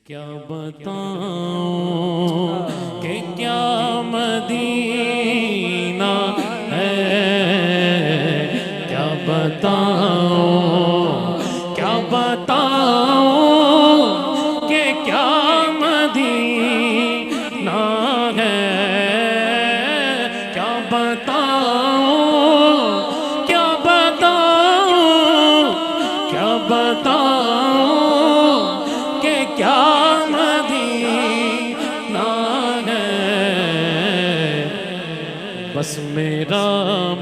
क्या बताऊं कि क्या मदीना है, क्या बताऊं, क्या बताऊं कि क्या मदीना है, क्या बताऊं, क्या बताऊं, क्या बताऊं कि क्या मदीना है। बस मेरा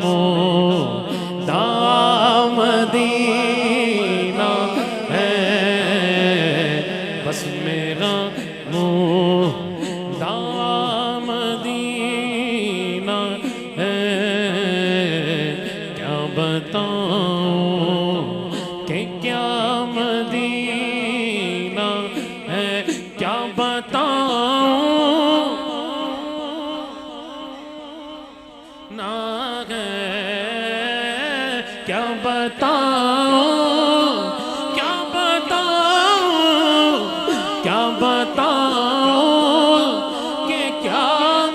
मोदा मदीना है, बस मेरा मोदा मदीना है। क्या बताऊं कि क्या मदीना है, क्या बताऊं ना है, क्या बताऊं, क्या बताऊं, क्या बताऊं कि क्या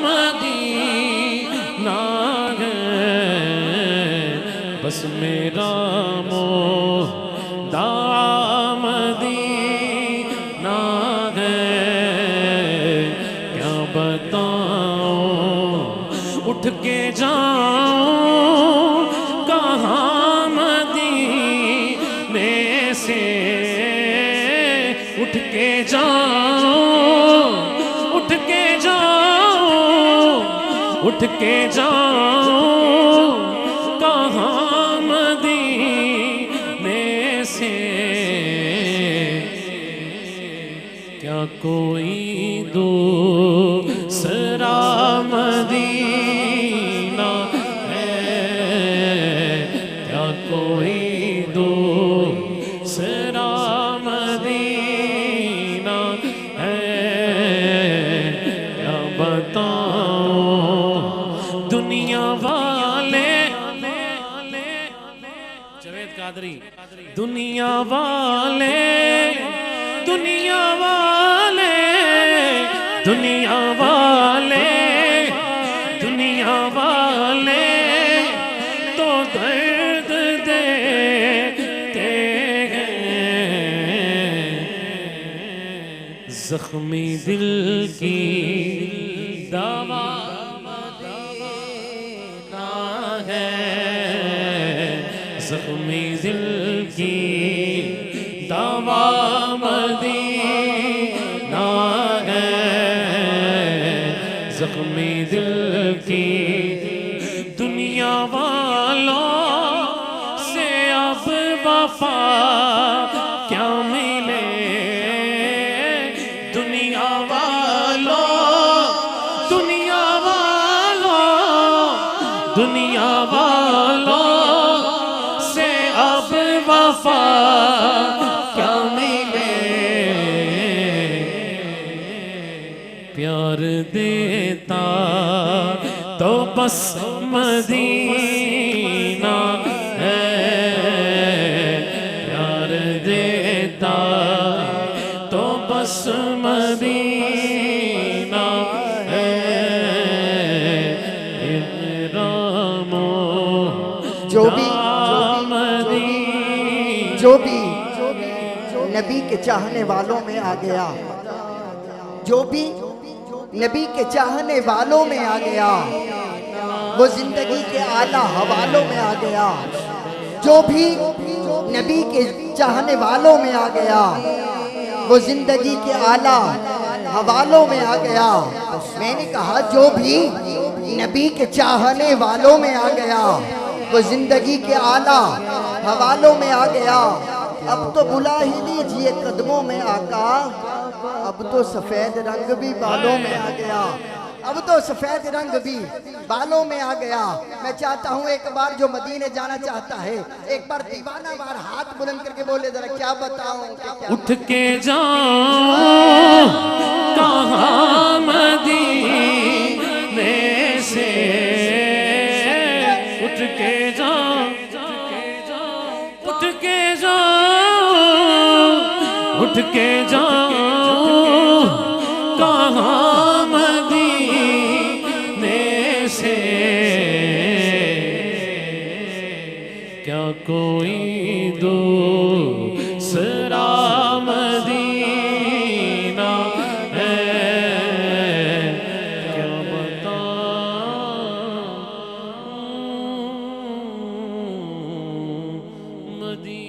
मदीना है। बस मेरा मोदा मदीना है। क्या बताऊं, उठ के जाऊं कहाँ मदीने से, उठ के जाऊं, उठ के जाऊं, उठ के जाऊं कहाँ मदीने से। क्या कोई दूसरा मदीना है, क्या कोई दूसरा मदीना है। क्या बताऊं दुनिया वाले, जावेद कादरी, दुनिया वाले, दुनिया वाले, दुनिया वाले, दुनिया वाले तो दर्द देते हैं। जख्मी दिल की दवा मदीना है, जख्मी दिल की दवा मदीना है, जख्मी दिल की। दुनिया वालों से अब वफा क्या मिले, दुनिया वालों, दुनिया वालों, दुनिया वालों से अब वफा क्या मिले। प्यार देता तो बस मदीना है, प्यार देता तो बस मदीना है। मेरा जो भी नबी के चाहने वालों में आ गया, जो भी नबी के चाहने वालों में आ गया, वो जिंदगी के आला हवालों में आ गया। जो भी नबी के चाहने वालों में आ गया, वो जिंदगी के आला हवालों में आ गया। मैंने कहा जो भी नबी के चाहने वालों में आ गया, वो जिंदगी के आला हवालों में आ गया। अब तो बुला ही लीजिए कदमों में आका, अब तो सफेद रंग भी बालों में आ गया, अब तो सफेद रंग भी बालों में आ गया। मैं चाहता हूँ एक बार जो मदीने जाना चाहता है, एक बार दीवाना बार हाथ बुलंद करके बोले जरा क्या बताऊं। उठ के जाऊं कहाँ मदीने से, उठ के जाऊं, उठ के जाऊं, उठ के जाऊं या कोई दूसरा मदीना है, क्या बताऊं मदीना।